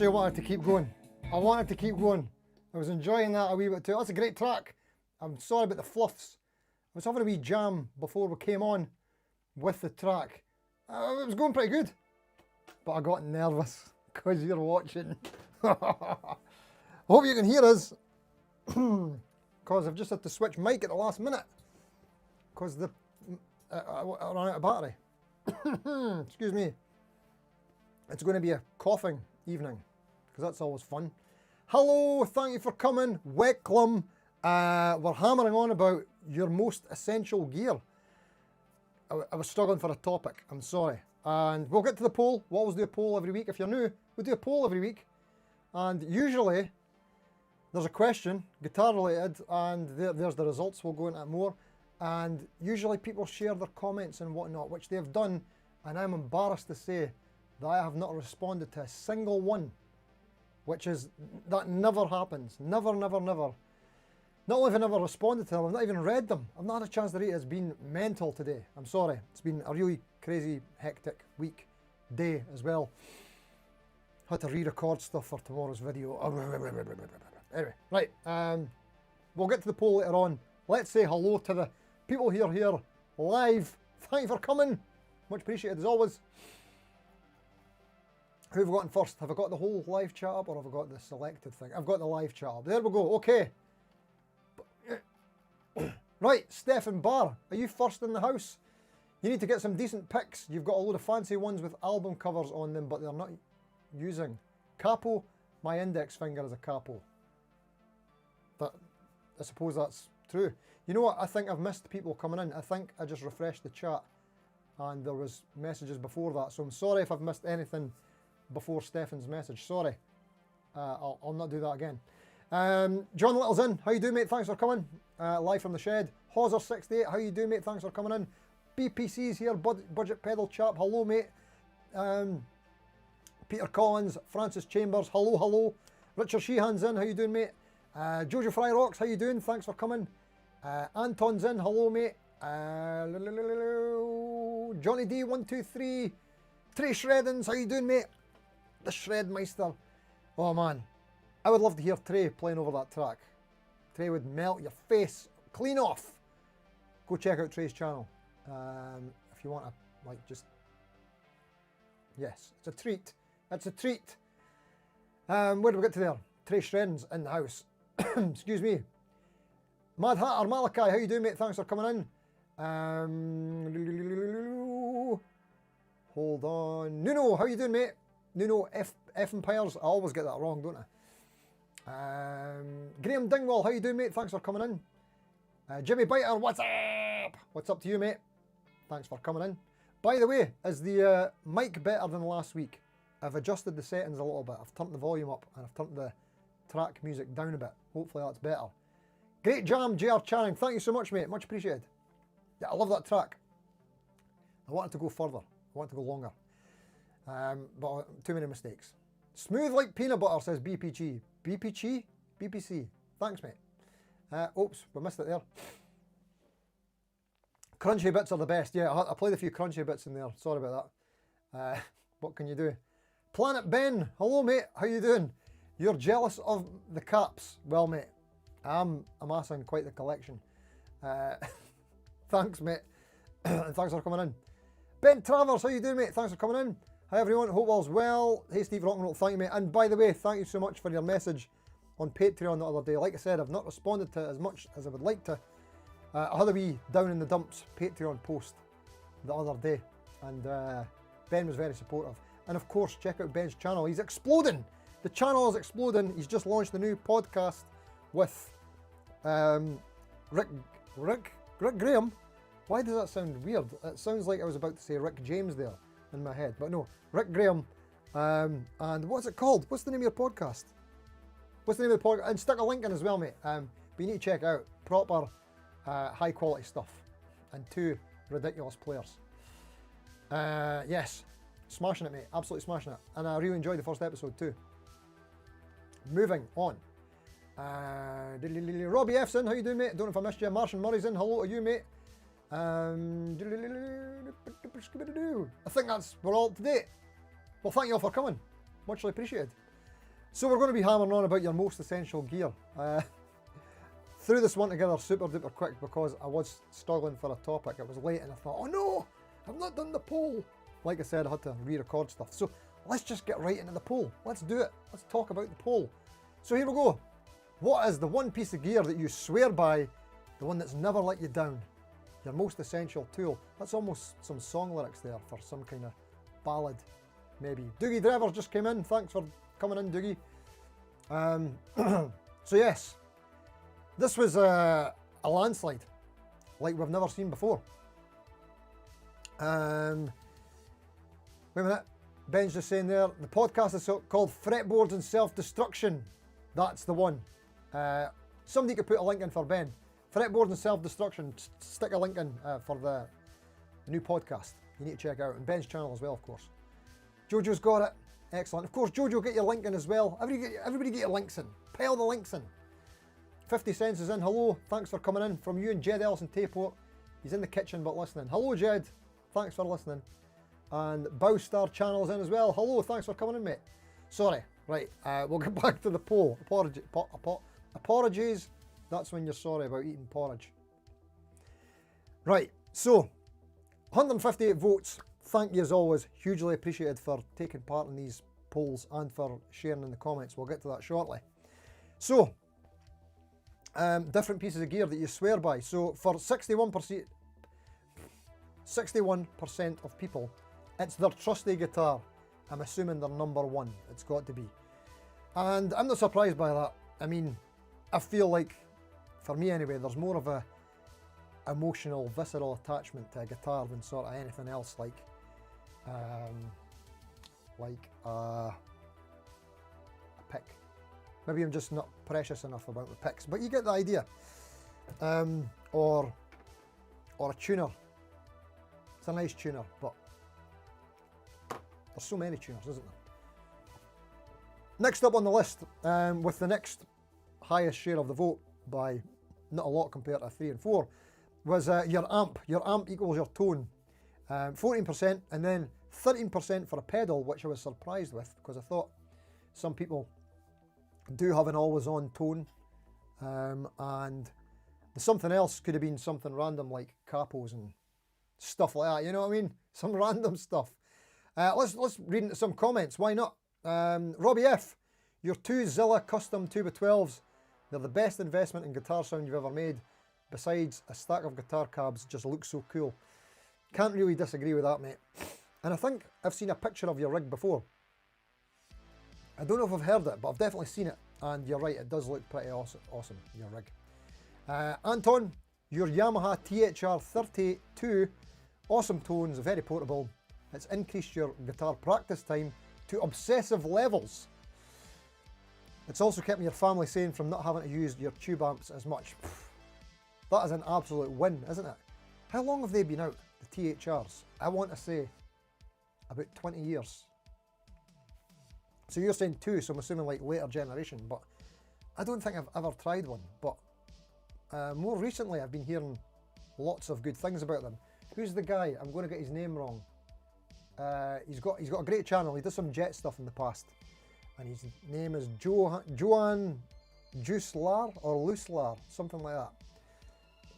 actually wanted to keep going. I wanted to keep going. I was enjoying that a wee bit too. That's a great track. I'm sorry about the fluffs. I was having a wee jam before we came on with the track. It was going pretty good, but I got nervous because you're watching. Hope you can hear us, because I've just had to switch mic at the last minute because I ran out of battery. Excuse me. It's going to be a coughing evening because that's always fun. Hello, thank you for coming. Welcome. We're hammering on about your most essential gear. I was struggling for a topic, I'm sorry. And we'll get to the poll. We'll always do a poll every week. If you're new, we do a poll every week. And usually there's a question, guitar related, and there's the results. We'll go into it more. And usually people share their comments and whatnot, which they've done. And I'm embarrassed to say that I have not responded to a single one, that never happens. Never, never, never. Not only have I never responded to them, I've not even read them. I've not had a chance to read it. It's been mental today. I'm sorry. It's been a really crazy, hectic week, day as well. Had to re-record stuff for tomorrow's video. Anyway, right. We'll get to the poll later on. Let's say hello to the people here live. Thank you for coming. Much appreciated as always. Who have we got in first? Have I got the whole live chat up or have I got the selected thing? I've got the live chat up. There we go. Okay. Right, Stefan Barr, are you first in the house? You need to get some decent pics. You've got a load of fancy ones with album covers on them, but they're not using. Capo, my index finger is a capo. I suppose that's true. You know what? I think I've missed people coming in. I think I just refreshed the chat and there was messages before that. So I'm sorry if I've missed anything before Stefan's message. Sorry. I'll not do that again. John Little's in. How you doing, mate? Thanks for coming. Live from the shed. Hauser68. How you doing, mate? Thanks for coming in. BPC's here. Budget Pedal Chap. Hello, mate. Peter Collins. Francis Chambers. Hello, hello. Richard Sheehan's in. How you doing, mate? Jojo Fry Rocks. How you doing? Thanks for coming. Anton's in. Hello, mate. Johnny D123. Trey Shreddens. How you doing, mate? The Shredmeister. Oh, man. I would love to hear Trey playing over that track. Trey would melt your face clean off. Go check out Trey's channel. If you want to, like, just... Yes, it's a treat. It's a treat. Where do we get to there? Trey Shreddens in the house. Excuse me. Mad Hatter Malachi, how you doing, mate? Thanks for coming in. Hold on. Nuno, how you doing, mate? Nuno F Empires. I always get that wrong, don't I? Graham Dingwall, how you doing, mate? Thanks for coming in. Jimmy Biter, what's up? What's up to you, mate? Thanks for coming in. By the way, is the mic better than last week? I've adjusted the settings a little bit. I've turned the volume up and I've turned the track music down a bit. Hopefully that's better. Great jam, JR Channing. Thank you so much, mate. Much appreciated. Yeah, I love that track. I wanted to go further. I wanted to go longer. But too many mistakes. Smooth like peanut butter, says BPG. BPG? BPC. Thanks, mate. Oops, we missed it there. Crunchy bits are the best. Yeah, I played a few crunchy bits in there. Sorry about that. What can you do? Planet Ben. Hello, mate. How you doing? You're jealous of the caps. Well, mate, I'm amassing quite the collection. Thanks, mate. And thanks for coming in. Ben Travers, how you doing, mate? Thanks for coming in. Hi, everyone. Hope all's well. Hey, Steve Rock'n'Roll. Thank you, mate. And by the way, thank you so much for your message on Patreon the other day. Like I said, I've not responded to it as much as I would like to. I had a wee down in the dumps Patreon post the other day, and Ben was very supportive. And of course, check out Ben's channel. He's exploding. The channel is exploding. He's just launched a new podcast with Rick Graham. Why does that sound weird? It sounds like I was about to say Rick James there in my head, but no, Rick Graham. And what's it called? What's the name of your podcast? What's the name of the podcast? And stick a link in as well, mate. But you need to check out proper high quality stuff and two ridiculous players. Yes, smashing it, mate. Absolutely smashing it. And I really enjoyed the first episode too. Moving on. Robbie F's in. How you doing, mate? Don't know if I missed you. Martian Murray's in. Hello to you, mate. I think we're all up to date. Well, thank you all for coming. Muchly appreciated. So we're going to be hammering on about your most essential gear. Threw this one together super duper quick because I was struggling for a topic. It was late and I thought, oh no, I've not done the poll. Like I said, I had to re-record stuff. So let's just get right into the poll. Let's do it. Let's talk about the poll. So here we go. What is the one piece of gear that you swear by, the one that's never let you down? Your most essential tool. That's almost some song lyrics there for some kind of ballad, maybe. Doogie Driver just came in. Thanks for coming in, Doogie. So yes, this was a landslide like we've never seen before. Wait a minute. Ben's just saying there, the podcast is called Fretboards and Self-Destruction. That's the one. Somebody could put a link in for Ben. Fretboards and Self-Destruction. Stick a link in for the new podcast. You need to check it out. And Ben's channel as well, of course. Jojo's got it. Excellent. Of course, Jojo, get your link in as well. Everybody get your links in. Pile the links in. 50 cents is in. Hello. Thanks for coming in. From you and Jed Ellison Tayport. He's in the kitchen but listening. Hello, Jed. Thanks for listening. And Bowstar channel is in as well. Hello. Thanks for coming in, mate. Sorry. Right. We'll get back to the poll. Apologies. That's when you're sorry about eating porridge. Right. So, 158 votes. Thank you as always, hugely appreciated for taking part in these polls and for sharing in the comments. We'll get to that shortly. So, different pieces of gear that you swear by. So for 61% of people, it's their trusty guitar. I'm assuming they're number one. It's got to be. And I'm not surprised by that. I mean, I feel like, for me anyway, there's more of a emotional, visceral attachment to a guitar than sort of anything else, like a pick. Maybe I'm just not precious enough about the picks, but you get the idea. Or a tuner. It's a nice tuner, but there's so many tuners, isn't there? Next up on the list, with the next highest share of the vote by not a lot compared to 3 and 4, was your amp. Your amp equals your tone. 14%, and then 13% for a pedal, which I was surprised with because I thought some people do have an always-on tone, and something else could have been something random like capos and stuff like that. You know what I mean? Some random stuff. Let's read into some comments. Why not? Robbie F, your two Zilla custom 2x12s. They're the best investment in guitar sound you've ever made. Besides, a stack of guitar cabs just looks so cool. Can't really disagree with that, mate. And I think I've seen a picture of your rig before. I don't know if I've heard it, but I've definitely seen it. And you're right, it does look pretty awesome, your rig. Anton, your Yamaha THR32, awesome tones, very portable. It's increased your guitar practice time to obsessive levels. It's also kept your family sane from not having to use your tube amps as much. That is an absolute win, isn't it? How long have they been out, the THRs? I want to say about 20 years. So you're saying 2, so I'm assuming like later generation, but I don't think I've ever tried one. But more recently I've been hearing lots of good things about them. Who's the guy? I'm going to get his name wrong. He's got a great channel. He does some jet stuff in the past. And his name is Johan Juicelar or Looselar, something like that.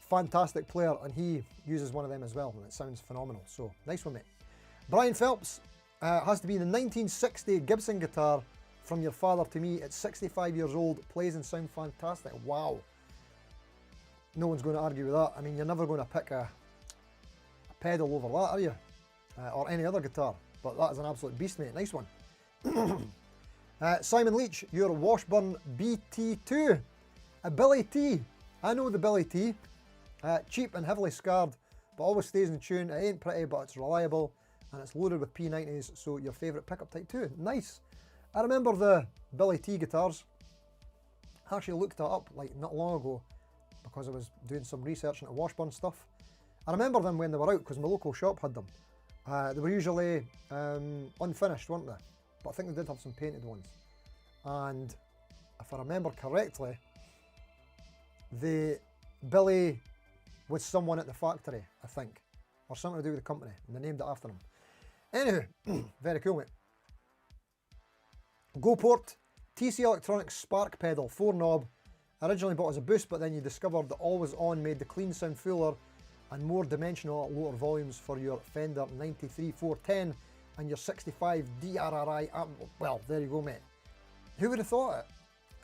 Fantastic player, and he uses one of them as well, and it sounds phenomenal. So nice one, mate. Brian Phelps, has to be the 1960 Gibson guitar from your father to me. It's 65 years old, plays and sounds fantastic. Wow. No one's going to argue with that. I mean, you're never going to pick a pedal over that, are you? Or any other guitar. But that is an absolute beast, mate. Nice one. Simon Leach, your Washburn BT2. A Billy T. I know the Billy T. Cheap and heavily scarred, but always stays in tune. It ain't pretty, but it's reliable. And it's loaded with P90s, so your favourite pickup type too. Nice. I remember the Billy T guitars. I actually looked that up like not long ago because I was doing some research into Washburn stuff. I remember them when they were out because my local shop had them. They were usually unfinished, weren't they? But I think they did have some painted ones. And if I remember correctly, Billy was someone at the factory, I think, or something to do with the company, and they named it after him. Anyway, very cool, mate. GoPort, TC Electronics Spark Pedal, 4 knob. Originally bought as a boost, but then you discovered the always on made the clean sound fuller and more dimensional at lower volumes for your Fender 93-410 and your 65 DRRI amp. Well, there you go, mate. Who would have thought it?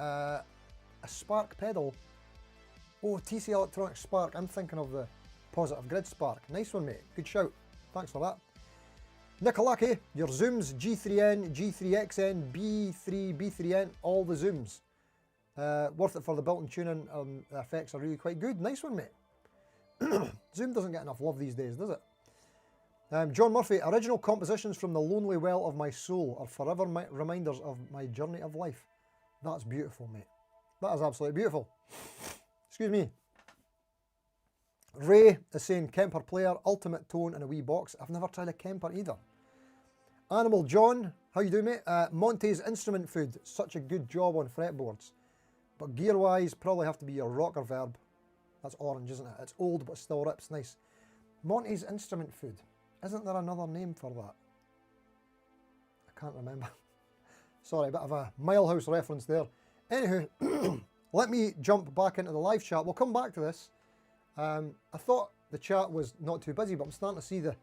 A Spark pedal. Oh, TC Electronics Spark. I'm thinking of the Positive Grid Spark. Nice one, mate. Good shout. Thanks for that. Nicolaki, your Zooms, G3N, G3XN, B3, B3N, all the Zooms. Worth it for the built-in tuning. The effects are really quite good. Nice one, mate. Zoom doesn't get enough love these days, does it? John Murphy, original compositions from the lonely well of my soul are forever reminders of my journey of life. That's beautiful, mate. That is absolutely beautiful. Excuse me. Ray is saying Kemper player, ultimate tone in a wee box. I've never tried a Kemper either. Animal John, how you doing, mate? Monte's Instrument Food, such a good job on fretboards. But gear-wise, probably have to be your rocker verb. That's orange, isn't it? It's old, but still rips nice. Monte's Instrument Food. Isn't there another name for that? I can't remember. Sorry, a bit of a Milehouse reference there. Anywho, let me jump back into the live chat. We'll come back to this. I thought the chat was not too busy, but I'm starting to see the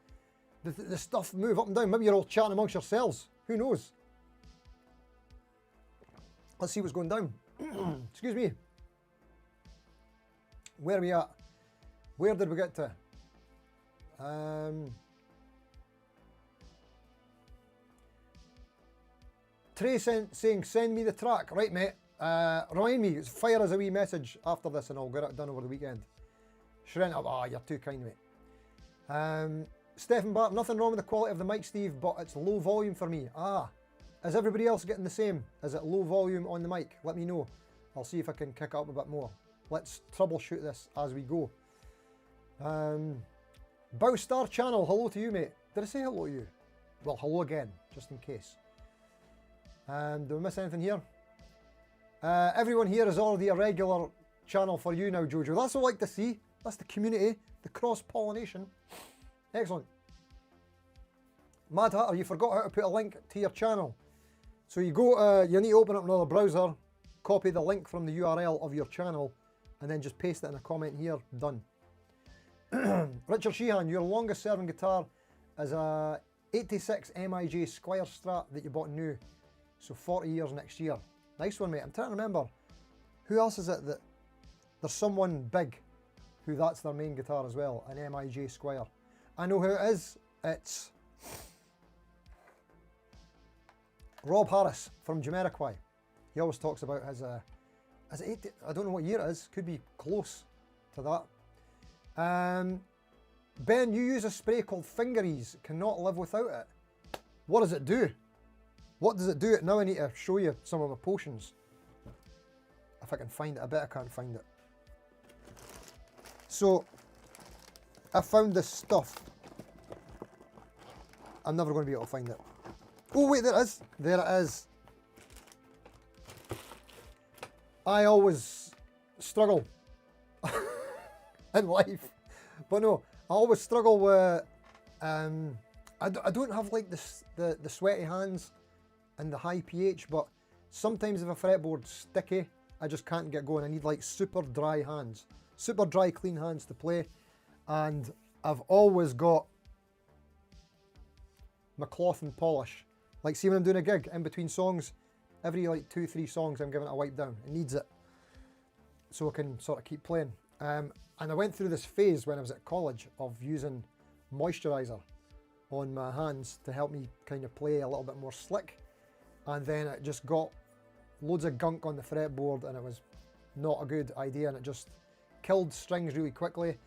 stuff move up and down. Maybe you're all chatting amongst yourselves. Who knows? Let's see what's going down. Excuse me. Where are we at? Where did we get to? Trey saying, send me the track. Right, mate. Remind me, fire us a wee message after this and I'll get it done over the weekend. Shrent up. Ah, you're too kind, mate. Stephen Bart, nothing wrong with the quality of the mic, Steve, but it's low volume for me. Ah, is everybody else getting the same? Is it low volume on the mic? Let me know. I'll see if I can kick up a bit more. Let's troubleshoot this as we go. Bowstar Channel, hello to you, mate. Did I say hello to you? Well, hello again, just in case. Do we miss anything here? Everyone here is already a regular channel for you now, Jojo. That's what I like to see. That's the community, the cross-pollination. Excellent. Mad Hatter, you forgot how to put a link to your channel. So you go, you need to open up another browser, copy the link from the URL of your channel, and then just paste it in a comment here. Done. Richard Sheehan, your longest serving guitar is a 86 MIJ Squire Strat that you bought new. So 40 years next year. Nice one, mate. I'm trying to remember. Who else is it that... There's someone big who that's their main guitar as well. An MIJ Squire. I know who it is. It's... Rob Harris from Jamiroquai. He always talks about his... Is it 80? I don't know what year it is. Could be close to that. Ben, you use a spray called Fingeries. Cannot live without it. What does it do? What does it do? Now I need to show you some of my potions. If I can find it. I bet I can't find it. So, I found this stuff. I'm never going to be able to find it. Oh wait, there it is. There it is. I always struggle in life. But no, I always struggle with... I don't have like the sweaty hands and the high pH, but sometimes if a fretboard's sticky, I just can't get going. I need like super dry hands, super dry clean hands to play. And I've always got my cloth and polish. Like see when I'm doing a gig in between songs, every like 2-3 songs I'm giving it a wipe down. It needs it. So I can sort of keep playing. And I went through this phase when I was at college of using moisturiser on my hands to help me kind of play a little bit more slick. And then it just got loads of gunk on the fretboard and it was not a good idea and it just killed strings really quickly.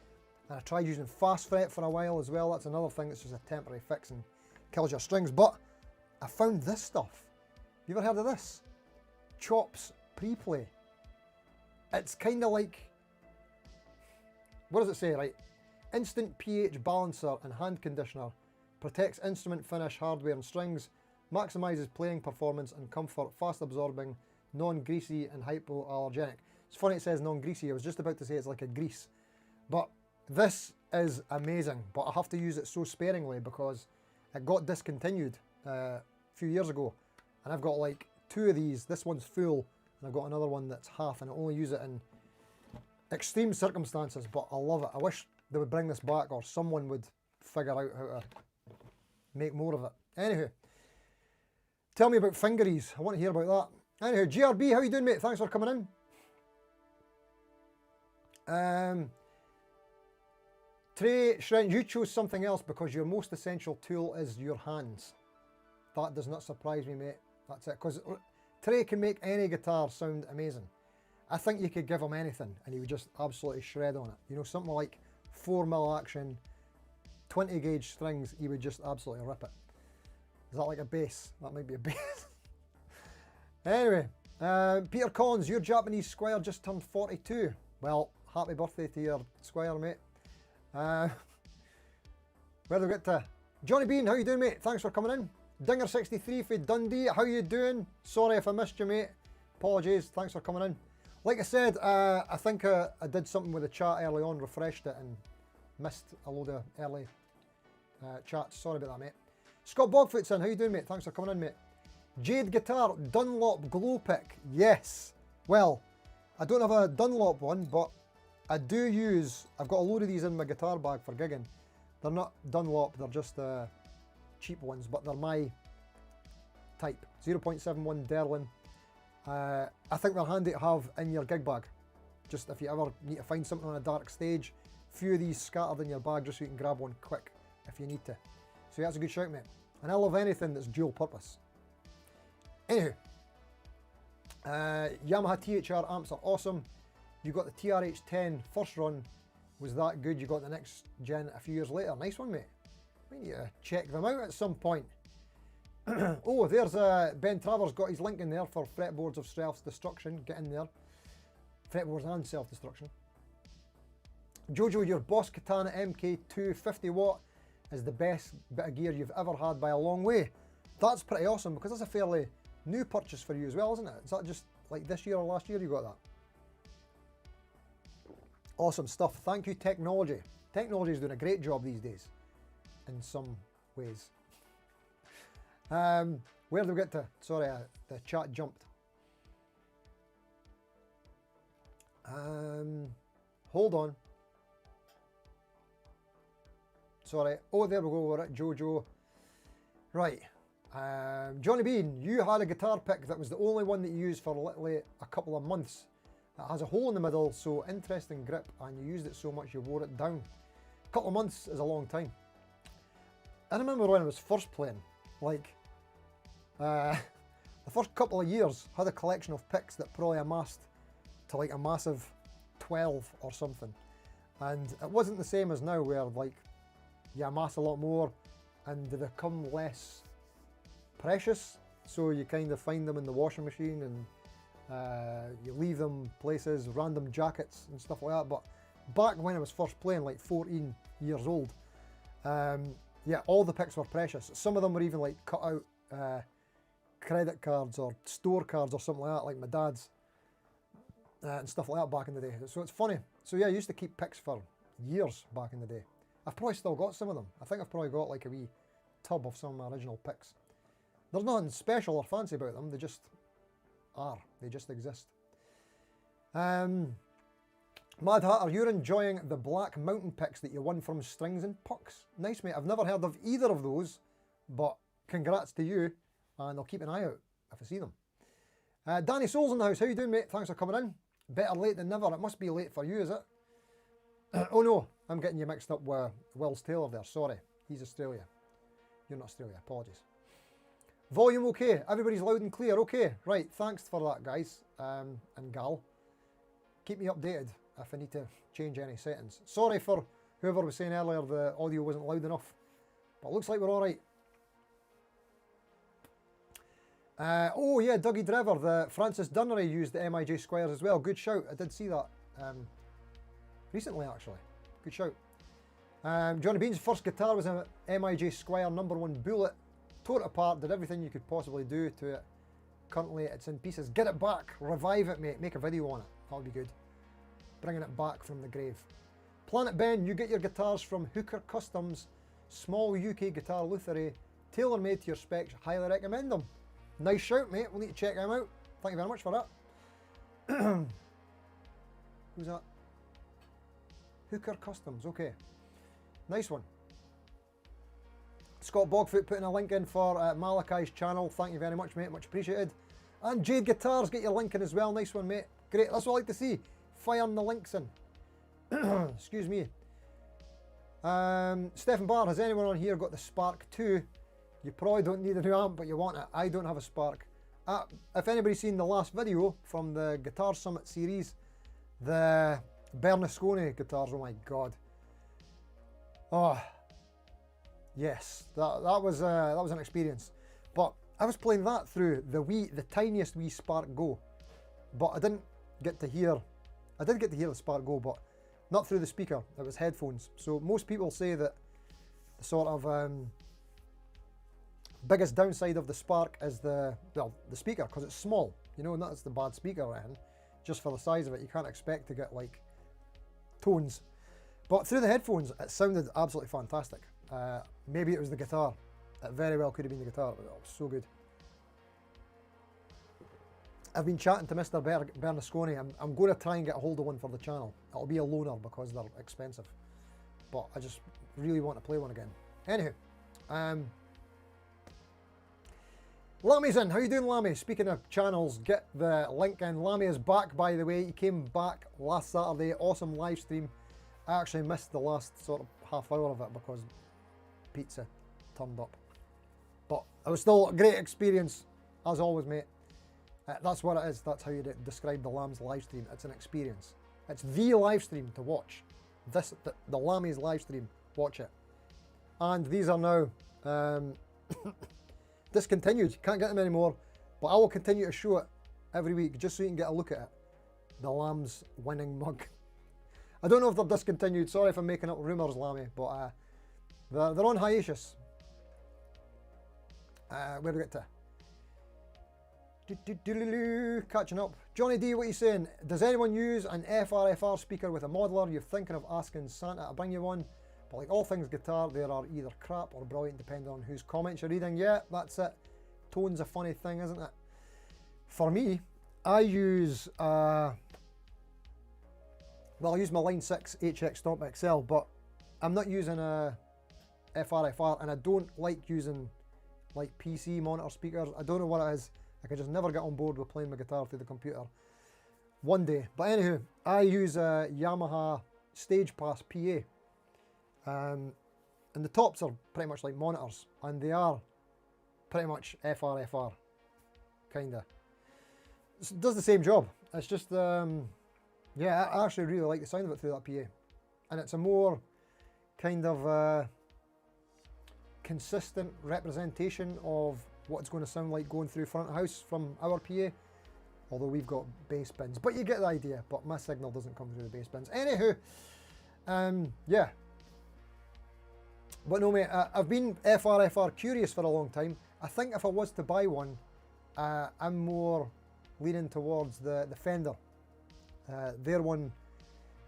And I tried using fast fret for a while as well. That's another thing that's just a temporary fix and kills your strings. But I found this stuff. You ever heard of this? Chops Pre-Play. It's kind of like, what does it say, right? Instant pH balancer and hand conditioner. Protects instrument finish, hardware and strings. Maximises playing performance and comfort. Fast absorbing, non-greasy and hypoallergenic. It's funny it says non-greasy. I was just about to say it's like a grease. But this is amazing. But I have to use it so sparingly because it got discontinued a few years ago. And I've got like two of these. This one's full, and I've got another one that's half, and I only use it in extreme circumstances, but I love it. I wish they would bring this back, or someone would figure out how to make more of it. Anywho, tell me about fingeries. I want to hear about that. Anywho, GRB, how you doing, mate? Thanks for coming in. Trey Shrent, you chose something else because your most essential tool is your hands. That does not surprise me, mate. That's it. Because Trey can make any guitar sound amazing. I think you could give him anything and he would just absolutely shred on it. You know, something like 4mm action, 20 gauge strings, he would just absolutely rip it. Is that like a bass? That might be a bass. Anyway, Peter Collins, your Japanese squire just turned 42. Well, happy birthday to your squire, mate. Where do we get to? Johnny Bean, how you doing, mate? Thanks for coming in. Dinger63 for Dundee, how you doing? Sorry if I missed you, mate. Apologies, thanks for coming in. Like I said, I think I did something with the chat early on, refreshed it and missed a load of early chats. Sorry about that, mate. Scott Bogfoot's in, how you doing, mate? Thanks for coming in, mate. Jade Guitar, Dunlop Glow Pick. Yes. Well, I don't have a Dunlop one, but I do use, I've got a load of these in my guitar bag for gigging. They're not Dunlop, they're just cheap ones, but they're my type. 0.71 Derlin. I think they're handy to have in your gig bag. Just if you ever need to find something on a dark stage, few of these scattered in your bag just so you can grab one quick if you need to. So yeah, that's a good shout, mate. And I love anything that's dual purpose. Anywho, Yamaha THR amps are awesome. You got the TRH10 first run, was that good? You got the next gen a few years later. Nice one, mate. We need to check them out at some point. Oh, there's Ben Travers got his link in there for fretboards of self-destruction. Get in there. Fretboards and self-destruction. Jojo, your Boss Katana MK2 50 watt is the best bit of gear you've ever had by a long way. That's pretty awesome because that's a fairly new purchase for you as well, isn't it? Is that just like this year or last year you got that? Awesome stuff. Thank you, technology. Technology is doing a great job these days, in some ways. Where do we get to? Sorry, the chat jumped. Hold on. Sorry. Oh, there we go. We're at Jojo. Right. Johnny Bean, you had a guitar pick that was the only one that you used for literally a couple of months. It has a hole in the middle, so interesting grip, and you used it so much you wore it down. A couple of months is a long time. I remember when I was first playing, like, the first couple of years, had a collection of picks that probably amassed to like a massive 12 or something. And it wasn't the same as now where like you amass a lot more and they become less precious. So you kind of find them in the washing machine and you leave them places, random jackets and stuff like that. But back when I was first playing, like 14 years old, yeah, all the picks were precious. Some of them were even like cut out credit cards or store cards or something like that, like my dad's and stuff like that back in the day. So it's funny. So yeah, I used to keep picks for years back in the day. I've probably still got some of them. I think I've probably got like a wee tub of some of my original picks. There's nothing special or fancy about them. They just are. They just exist. Mad Hatter, you're enjoying the Black Mountain picks that you won from Strings and Pucks. Nice, mate. I've never heard of either of those, but congrats to you, and I'll keep an eye out if I see them. Danny Souls in the house. How you doing, mate? Thanks for coming in. Better late than never. It must be late for you, is it? Oh no, I'm getting you mixed up with Wills Taylor there. Sorry, he's Australia. You're not Australia. Apologies. Volume okay. Everybody's loud and clear. Okay, right. Thanks for that, guys and gal. Keep me updated if I need to change any settings. Sorry for whoever was saying earlier the audio wasn't loud enough, but it looks like we're all right. Oh yeah, Dougie Driver, the Francis Dunnery used the MIJ Squires as well. Good shout. I did see that recently actually. Good shout. Johnny Bean's first guitar was an MIJ Squire #1 Bullet. Tore it apart, did everything you could possibly do to it. Currently it's in pieces. Get it back, revive it, mate. Make a video on it. That would be good. Bringing it back from the grave. Planet Ben, you get your guitars from Hooker Customs, small UK guitar lutherie, tailor-made to your specs. Highly recommend them. Nice shout, mate. We'll need to check him out. Thank you very much for that. Who's that? Hooker Customs. Okay. Nice one. Scott Bogfoot putting a link in for Malachi's channel. Thank you very much, mate. Much appreciated. And Jade Guitars, get your link in as well. Nice one, mate. Great. That's what I like to see. Firing the links in. Excuse me. Stephen Barr, has anyone on here got the Spark 2? You probably don't need a new amp, but you want it. I don't have a Spark. If anybody's seen the last video from the Guitar Summit series, the Bernasconi guitars, oh my god. Oh, yes, that was an experience. But I was playing that through the tiniest wee Spark Go, but I didn't get to hear. I did get to hear the Spark Go, but not through the speaker. It was headphones. So most people say that the sort of biggest downside of the Spark is the speaker, because it's small, you know, and that's the bad speaker in. Just for the size of it, you can't expect to get like tones. But through the headphones, it sounded absolutely fantastic. Maybe it was the guitar. It very well could have been the guitar, but it was so good. I've been chatting to Mr. Bernasconi. I'm going to try and get a hold of one for the channel. It'll be a loaner because they're expensive. But I just really want to play one again. Anywho, Lammy's in. How you doing, Lammy? Speaking of channels, get the link in. Lammy is back, by the way. He came back last Saturday. Awesome live stream. I actually missed the last sort of half hour of it because pizza turned up. But it was still a great experience, as always, mate. That's what it is. That's how you describe the Lamb's live stream. It's an experience. It's the live stream to watch. The Lammy's live stream. Watch it. And these are now discontinued. You can't get them anymore. But I will continue to show it every week just so you can get a look at it. The Lamb's winning mug. I don't know if they're discontinued. Sorry if I'm making up rumours, Lammy. But they're on hiatus. Where do we get to? Catching up. Johnny D, what are you saying? Does anyone use an FRFR speaker with a modeler? You're thinking of asking Santa to bring you one. But like all things guitar, they are either crap or brilliant depending on whose comments you're reading. Yeah, that's it. Tone's a funny thing, isn't it? For me, I use, well, I use my Line 6 HX Stomp XL, but I'm not using a FRFR, and I don't like using like PC monitor speakers. I don't know what it is. I can just never get on board with playing my guitar through the computer. One day. But anywho, I use a Yamaha Stage Pass PA. And the tops are pretty much like monitors. And they are pretty much FRFR. Kinda. It does the same job. It's just, yeah, I actually really like the sound of it through that PA. And it's a more kind of consistent representation of what it's going to sound like going through front of house from our PA, although we've got bass bins, but you get the idea. But my signal doesn't come through the bass bins. Anywho, yeah. But no, mate, I've been FRFR curious for a long time. I think if I was to buy one, I'm more leaning towards the Fender. Their one,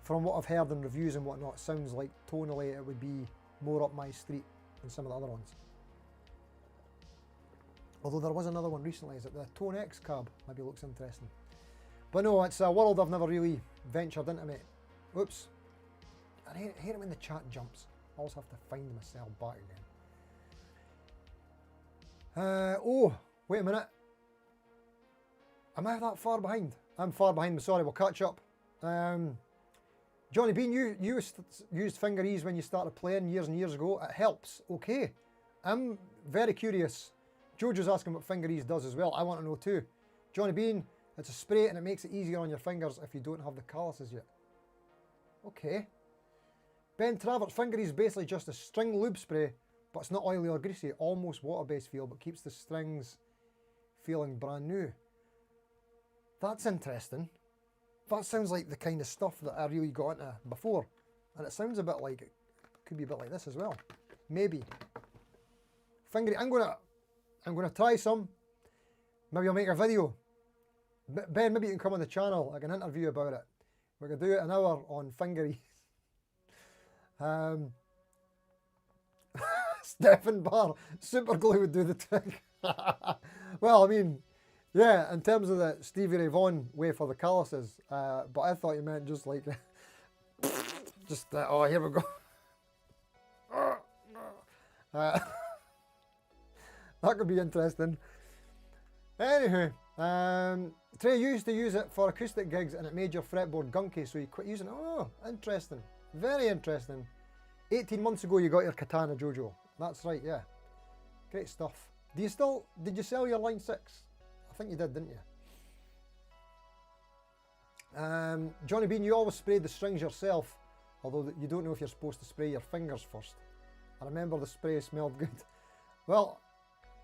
from what I've heard in reviews and whatnot, sounds like tonally it would be more up my street than some of the other ones. Although there was another one recently, is it the Tone X cab? Maybe looks interesting. But no, it's a world I've never really ventured into, mate. Oops. I hate it when the chat jumps. I always have to find myself back again. Oh, wait a minute. Am I that far behind? I'm far behind, sorry, we'll catch up. Johnny Bean, you used finger ease when you started playing years and years ago. It helps, okay. I'm very curious. Jojo's asking what finger ease does as well. I want to know too. Johnny Bean, it's a spray and it makes it easier on your fingers if you don't have the calluses yet. Okay. Ben Travers, finger ease is basically just a string lube spray, but it's not oily or greasy, almost water-based feel, but keeps the strings feeling brand new. That's interesting. That sounds like the kind of stuff that I really got into before. And it sounds a bit like, it could be a bit like this as well. Maybe. Finger, I'm gonna try some. Maybe I'll make a video. Ben, maybe you can come on the channel. I can interview about it. We're gonna do an hour on finger ease. Stefan Barr, super glue would do the trick. Well, I mean, yeah, in terms of the Stevie Ray Vaughan way for the calluses, but I thought you meant just like, oh, here we go. That could be interesting. Anywho, Trey used to use it for acoustic gigs and it made your fretboard gunky, so you quit using it. Oh, interesting. Very interesting. 18 months ago you got your Katana Jojo. That's right, yeah. Great stuff. Did you sell your line 6? I think you did, didn't you? Johnny Bean, you always sprayed the strings yourself, although you don't know if you're supposed to spray your fingers first. I remember the spray smelled good. Well,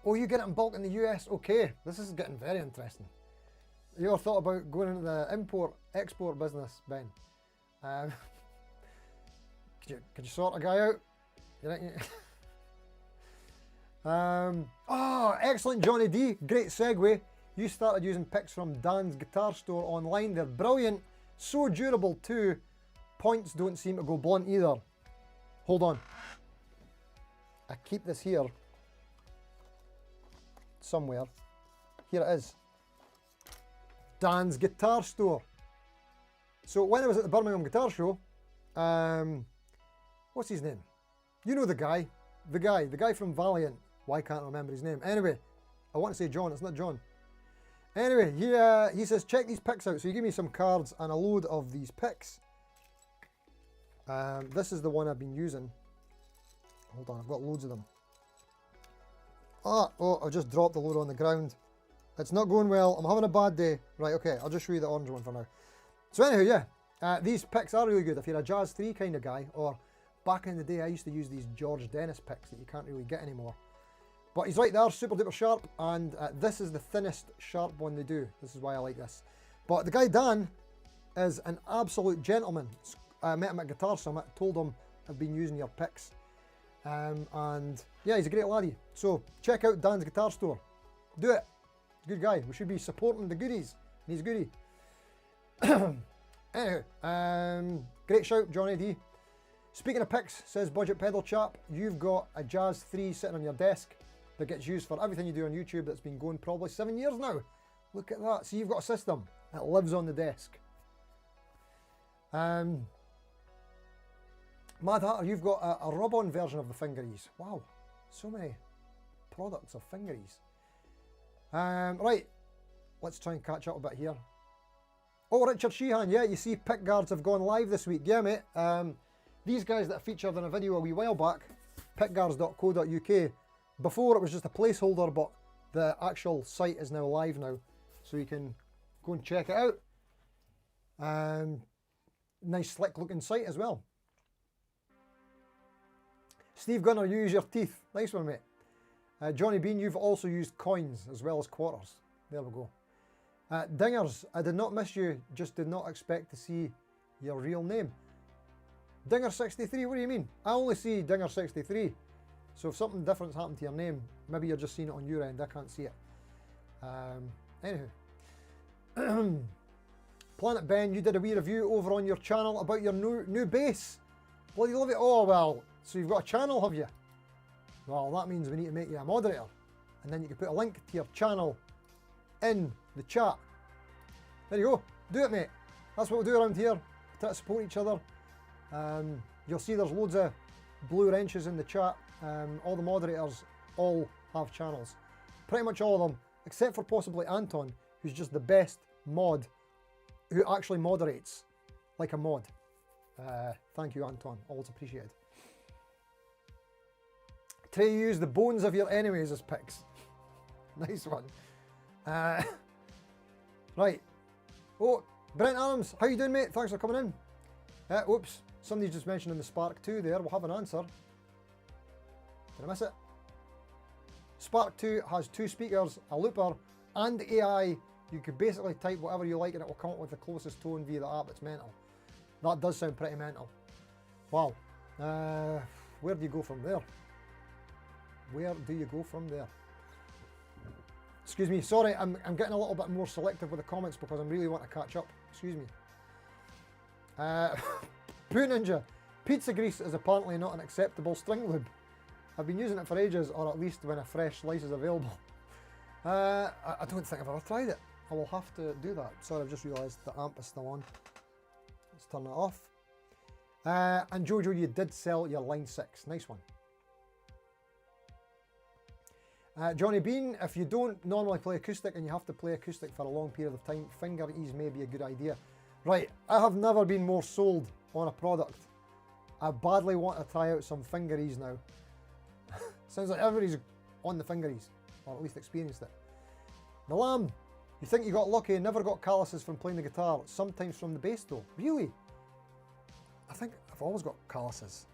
oh, you get it in bulk in the US? Okay, this is getting very interesting. You ever thought about going into the import-export business, Ben? Could you sort a guy out? Oh, excellent, Johnny D. Great segue. You started using picks from Dan's guitar store online. They're brilliant. So durable too. Points don't seem to go blunt either. Hold on. I keep this here. Somewhere. Here it is. Dan's guitar store. So when I was at the Birmingham Guitar Show, what's his name? You know the guy. The guy from Valiant. Why can't I remember his name? Anyway, I want to say John, it's not John. Anyway, he says, check these picks out. So he gave me some cards and a load of these picks. This is the one I've been using. Hold on, I've got loads of them. Oh, I've just dropped the load on the ground. It's not going well. I'm having a bad day. Right, okay, I'll just show you the orange one for now. So anyway, yeah, these picks are really good if you're a Jazz 3 kind of guy, or back in the day I used to use these George Dennis picks that you can't really get anymore. But he's right there, super duper sharp, and this is the thinnest sharp one they do. This is why I like this. But the guy Dan is an absolute gentleman. I met him at Guitar Summit, told him I've been using your picks. And yeah, he's a great laddie. So check out Dan's guitar store. Do it. Good guy. We should be supporting the goodies. And he's goody. Anyway, great shout, Johnny D. Speaking of picks, says Budget Pedal Chap, you've got a Jazz 3 sitting on your desk that gets used for everything you do on YouTube that's been going probably 7 years now. Look at that. See, you've got a system that lives on the desk. Mad Hatter, you've got a rub-on version of the fingeries. Wow, so many products of fingeries. Right, let's try and catch up a bit here. Oh, Richard Sheehan, yeah, you see pick guards have gone live this week. Yeah, mate. These guys that I featured in a video a wee while back, pickguards.co.uk, before it was just a placeholder, but the actual site is now live now, so you can go and check it out. Nice slick looking site as well. Steve Gunner, you use your teeth. Nice one, mate. Johnny Bean, you've also used coins as well as quarters. There we go. Dingers, I did not miss you, just did not expect to see your real name. Dinger63, what do you mean? I only see Dinger63. So if something different's happened to your name, maybe you're just seeing it on your end, I can't see it. Anywho. Planet Ben, you did a wee review over on your channel about your new bass. Bloody love it. Oh, well, so you've got a channel, have you? Well, that means we need to make you a moderator. And then you can put a link to your channel in the chat. There you go. Do it, mate. That's what we do around here. Try to support each other. You'll see there's loads of blue wrenches in the chat. All the moderators all have channels. Pretty much all of them, except for possibly Anton, who's just the best mod who actually moderates like a mod. Thank you, Anton. Always appreciated. Try to use the bones of your enemies as picks. Nice one. Right. Oh, Brent Adams, how you doing, mate? Thanks for coming in. Oops, somebody just mentioned in the Spark 2 there. We'll have an answer. Did I miss it? Spark 2 has 2 speakers, a looper, and AI. You could basically type whatever you like and it will come up with the closest tone via the app. It's mental. That does sound pretty mental. Wow. Where do you go from there? Where do you go from there? Excuse me, sorry, I'm getting a little bit more selective with the comments because I'm really wanting to catch up. Excuse me. Poo Ninja, pizza grease is apparently not an acceptable string lube. I've been using it for ages, or at least when a fresh slice is available. I don't think I've ever tried it. I will have to do that. Sorry, I've just realised the amp is still on. Let's turn that off. And Jojo, you did sell your line 6. Nice one. Johnny Bean, if you don't normally play acoustic and you have to play acoustic for a long period of time, finger ease may be a good idea. Right, I have never been more sold on a product. I badly want to try out some finger ease now. Sounds like everybody's on the finger ease, or at least experienced it. The Lamb, you think you got lucky and never got calluses from playing the guitar, sometimes from the bass though. Really? I think I've always got calluses.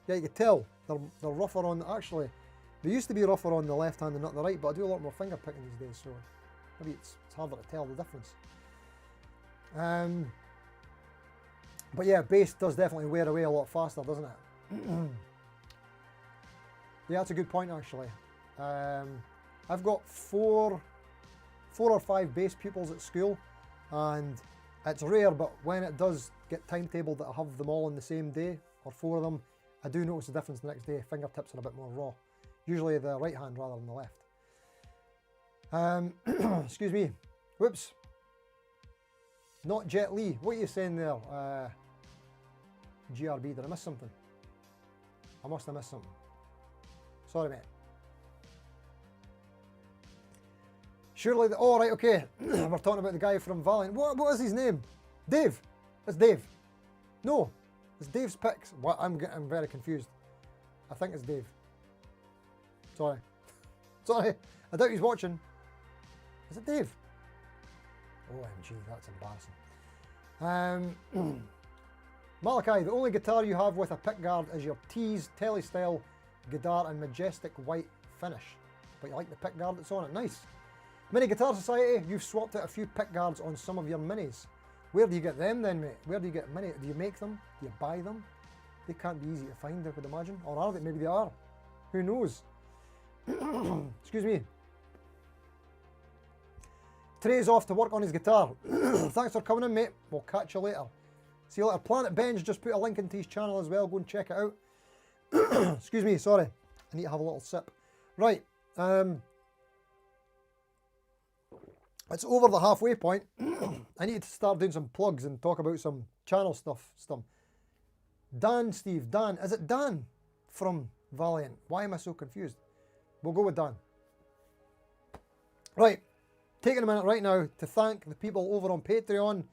Yeah, you can tell they're rougher on, actually, they used to be rougher on the left hand and not the right, but I do a lot more finger picking these days, so maybe it's harder to tell the difference. But yeah, bass does definitely wear away a lot faster, doesn't it? Yeah, that's a good point actually. I've got four or five bass pupils at school, and it's rare, but when it does get timetabled that I have them all on the same day, or 4 of them, I do notice the difference the next day. Fingertips are a bit more raw. Usually the right hand rather than the left. Excuse me. Whoops. Not Jet Li. What are you saying there? GRB, did I miss something? I must have missed something. Sorry, mate. Surely the, oh, right, okay. We're talking about the guy from Valiant. What is his name? Dave. It's Dave. No. It's Dave's Picks. What? I'm very confused. I think it's Dave. Sorry. Sorry. I doubt he's watching. Is it Dave? OMG, that's embarrassing. Malachi, the only guitar you have with a pickguard is your Tees Tele-style guitar and majestic white finish. But you like the pickguard that's on it. Nice. Mini Guitar Society, you've swapped out a few pickguards on some of your minis. Where do you get them then, mate? Where do you get mini? Do you make them? Do you buy them? They can't be easy to find, I would imagine. Or are they? Maybe they are. Who knows? Excuse me. Trey's off to work on his guitar. Thanks for coming in, mate. We'll catch you later. See you later. Planet Benj just put a link into his channel as well. Go and check it out. Excuse me, sorry. I need to have a little sip. Right. It's over the halfway point. I need to start doing some plugs and talk about some channel stuff. Dan, Steve, Dan. Is it Dan from Valiant? Why am I so confused? We'll go with Dan. Right. Taking a minute right now to thank the people over on Patreon.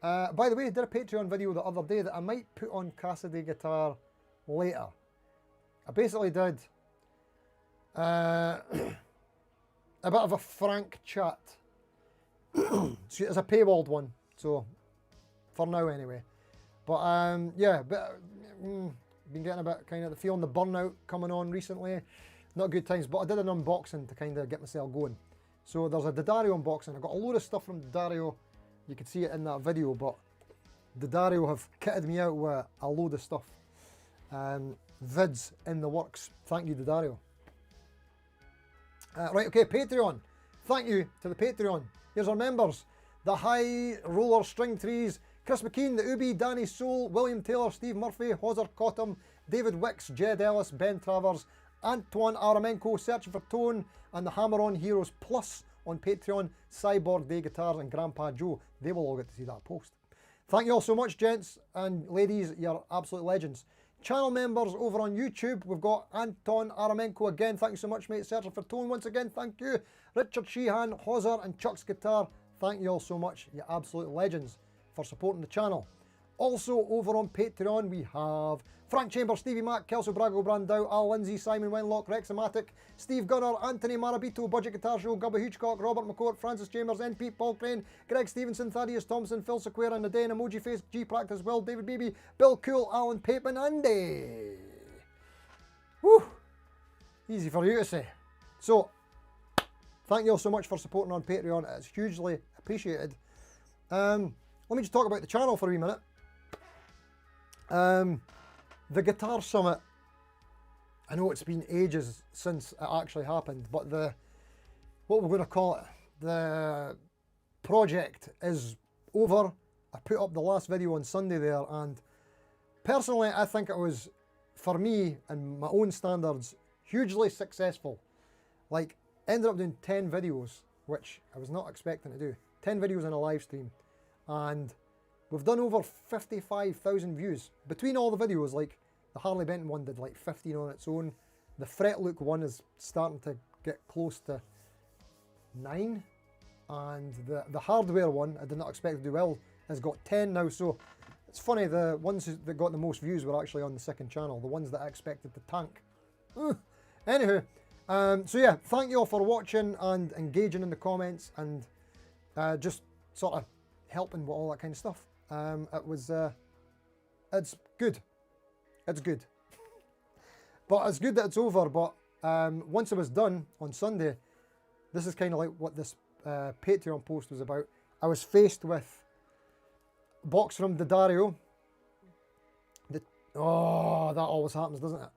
By the way, I did a Patreon video the other day that I might put on Cassidy guitar later. I basically did a bit of a frank chat. It's a paywalled one, so for now anyway. But yeah, been getting a bit kind of feeling the burnout coming on recently. Not good times, but I did an unboxing to kind of get myself going. So there's a D'Addario unboxing. I got a load of stuff from D'Addario. You can see it in that video, but D'Addario have kitted me out with a load of stuff. Vids in the works. Thank you, D'Addario. Right, okay, Patreon. Thank you to the Patreon. Here's our members. The High Roller String Trees, Chris McKean, The Ubi, Danny Soul, William Taylor, Steve Murphy, Hosser Cottam, David Wicks, Jed Ellis, Ben Travers, Antoine Aramenko, Searching for Tone, and the Hammer-On Heroes Plus on Patreon, Cyborg Day Guitars, and Grandpa Joe. They will all get to see that post. Thank you all so much, gents and ladies. You're absolute legends. Channel members over on YouTube, we've got Anton Aramenko again. Thank you so much, mate. Searching for Tone once again. Thank you. Richard Sheehan, Hosser, and Chuck's Guitar. Thank you all so much. You're absolute legends for supporting the channel. Also over on Patreon, we have Frank Chambers, Stevie Mack, Kelso Brago Brandau, Al Lindsay, Simon Wenlock, Rexamatic, Steve Gunner, Anthony Marabito, Budget Guitar Show, Gubba Hitchcock, Robert McCourt, Francis Chambers, NP, Paul Crane, Greg Stevenson, Thaddeus Thompson, Phil Sequeira, and the Den, Emoji Face, G Practice, Will, David Beebe, Bill Cool, Alan Papen, Andy. Woo! Easy for you to say. So, thank you all so much for supporting on Patreon. It's hugely appreciated. Let me just talk about the channel for a wee minute. The Guitar Summit, I know it's been ages since it actually happened, but what we're going to call it, the project is over. I put up the last video on Sunday there, and personally I think it was for me and my own standards, hugely successful. Like, ended up doing 10 videos, which I was not expecting to do. 10 videos in a live stream. And we've done over 55,000 views. Between all the videos, like the Harley Benton one did like 15 on its own. The Fret Look one is starting to get close to 9. And the hardware one, I did not expect to do well, has got 10 now. So it's funny, the ones that got the most views were actually on the second channel. The ones that I expected to tank. Anywho, so yeah, thank you all for watching and engaging in the comments and just sort of helping with all that kind of stuff. It's good. It's good. But it's good that it's over, but once it was done on Sunday, this is kind of like what this Patreon post was about. I was faced with a box from D'Addario. Oh, that always happens, doesn't it?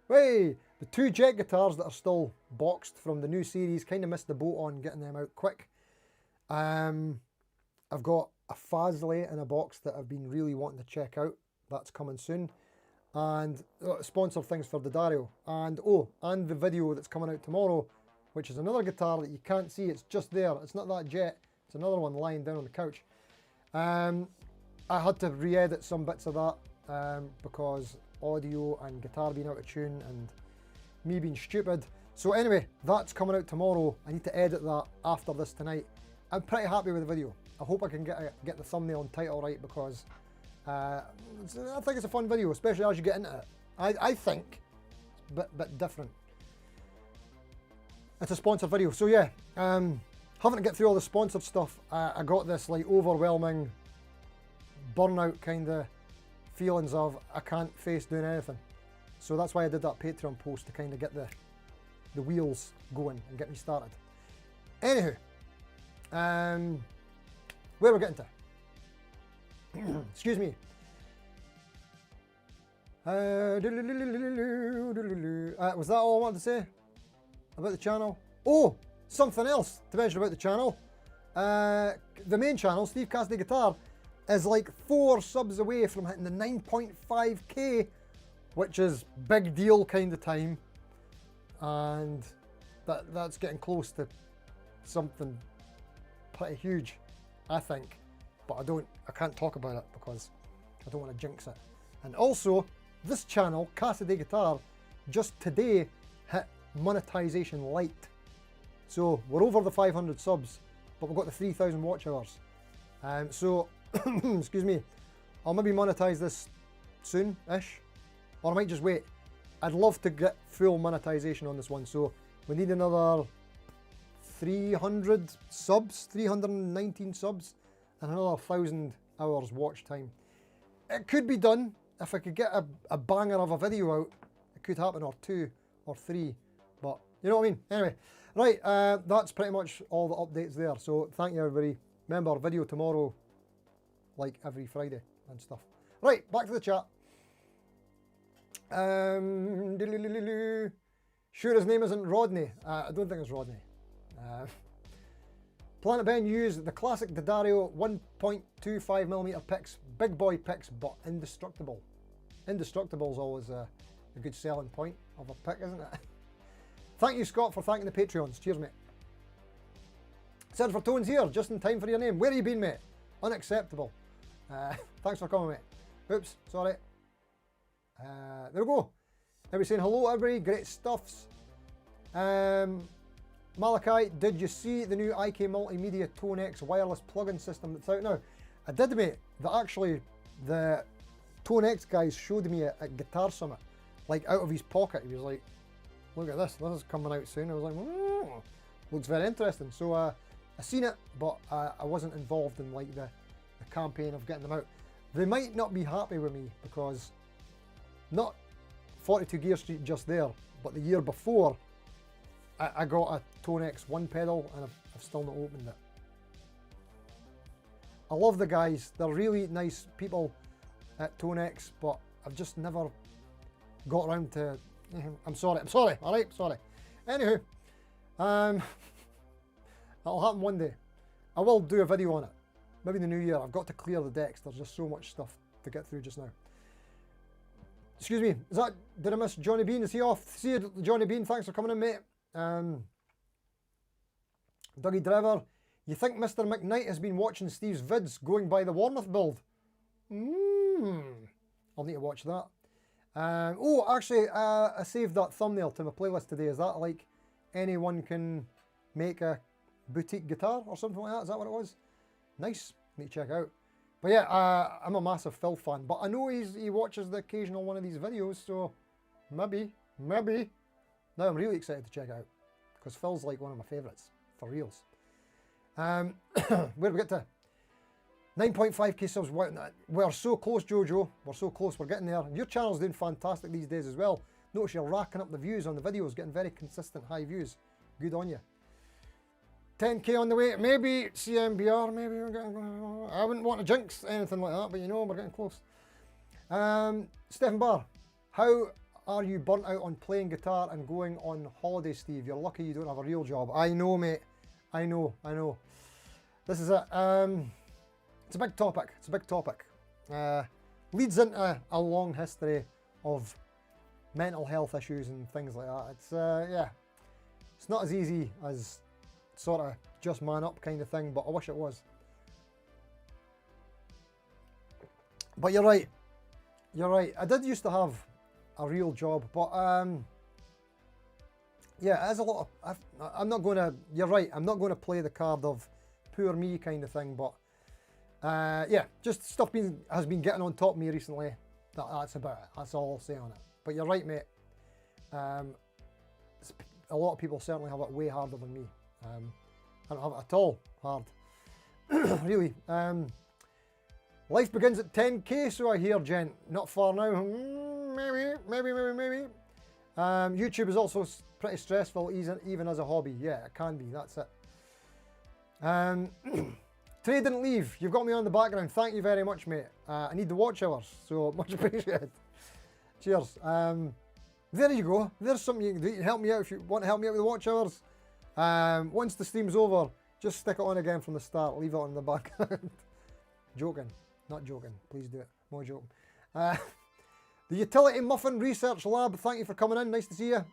Hey, the 2 jet guitars that are still boxed from the new series, kind of missed the boat on getting them out quick. I've got a Fazley in a box that I've been really wanting to check out. That's coming soon. And sponsored things for D'Addario. And and the video that's coming out tomorrow, which is another guitar that you can't see. It's just there. It's not that jet. It's another one lying down on the couch. I had to re-edit some bits of that because audio and guitar being out of tune and me being stupid. So anyway, that's coming out tomorrow. I need to edit that after this tonight. I'm pretty happy with the video. I hope I can get the thumbnail and title right because I think it's a fun video, especially as you get into it. I think it's a bit different. It's a sponsored video, so yeah, having to get through all the sponsored stuff, I got this like overwhelming burnout kind of feelings of I can't face doing anything. So that's why I did that Patreon post to kind of get the wheels going and get me started. Anywho, where we're getting to? Excuse me. Was that all I wanted to say about the channel? Oh, something else to mention about the channel. The main channel, Steve Cassidy Guitar, is like 4 subs away from hitting the 9.5k, which is big deal kind of time, and that's getting close to something pretty huge, I think. But I can't talk about it because I don't want to jinx it. And also, this channel, Cassidy Guitar, just today hit monetization light. So we're over the 500 subs, but we've got the 3,000 watch hours. So, excuse me, I'll maybe monetize this soon-ish, or I might just wait. I'd love to get full monetization on this one, so we need another 300 subs, 319 subs, and another 1,000 hours watch time. It could be done. If I could get a banger of a video out, it could happen, or 2 or 3, but you know what I mean? Anyway, right, that's pretty much all the updates there, so thank you everybody. Remember, video tomorrow, like every Friday and stuff. Right, back to the chat. Sure his name isn't Rodney. I don't think it's Rodney. Planet Ben used the classic D'Addario 1.25mm picks, big boy picks, but indestructible. Indestructible is always a good selling point of a pick, isn't it? Thank you, Scott, for thanking the Patreons. Cheers, mate. Said for Tones here, just in time for your name. Where have you been, mate? Unacceptable. Thanks for coming, mate. Oops, sorry. There we go. Everybody saying hello, everybody. Great stuffs. Malachi, did you see the new IK Multimedia Tone X wireless plug-in system that's out now? I did, mate. Actually, the Tone X guys showed me at Guitar Summit, like out of his pocket. He was like, look at this. This is coming out soon. I was like, looks very interesting. So I seen it, but I wasn't involved in like the campaign of getting them out. They might not be happy with me because not 42 Gear Street just there, but the year before, I got a Tone X 1 pedal and I've still not opened it. I love the guys. They're really nice people at Tone X, but I've just never got around to... I'm sorry, alright, sorry. Anywho, that'll happen one day. I will do a video on it. Maybe in the new year. I've got to clear the decks. There's just so much stuff to get through just now. Excuse me, is that, did I miss Johnny Bean? Is he off? See you, Johnny Bean, thanks for coming in, mate. Dougie Driver, you think Mr. McKnight has been watching Steve's vids going by the Warmouth build? I'll need to watch that. Oh, actually, I saved that thumbnail to my playlist today. Is that like anyone can make a boutique guitar or something like that? Is that what it was? Nice. Need to check out. But yeah, I'm a massive Phil fan. But I know he watches the occasional one of these videos, so maybe. Now I'm really excited to check it out because Phil's like one of my favourites for reals. Where did we get to? 9.5k subs. We're so close, Jojo. We're so close. We're getting there. Your channel's doing fantastic these days as well. Notice you're racking up the views on the videos, getting very consistent high views. Good on you. 10k on the way. Maybe CMBR. Maybe we're getting. I wouldn't want to jinx anything like that, but you know we're getting close. Stephen Barr, how are you burnt out on playing guitar and going on holiday, Steve? You're lucky you don't have a real job. I know, mate. I know. This is it. It's a big topic. It's a big topic. Leads into a long history of mental health issues and things like that. It's yeah, it's not as easy as sort of just man up kind of thing, but I wish it was. But you're right. You're right. I did used to have a real job, but yeah, as a lot of, I'm not going to, you're right, I'm not going to play the card of poor me kind of thing, but yeah, just stuff has been getting on top of me recently. That's about it. That's all I'll say on it. But you're right, mate. A lot of people certainly have it way harder than me. I don't have it at all hard. Really. Life begins at 10k, so I hear, gent. Not far now. Maybe. YouTube is also pretty stressful, even as a hobby. Yeah, it can be. That's it. Trey didn't leave. You've got me on the background. Thank you very much, mate. I need the watch hours, so much appreciated. Cheers. There you go. There's something you can do. You can help me out if you want to help me out with the watch hours. Once the stream's over, just stick it on again from the start. Leave it on the background. Joking. Not joking. Please do it. More joking. The Utility Muffin Research Lab. Thank you for coming in. Nice to see you.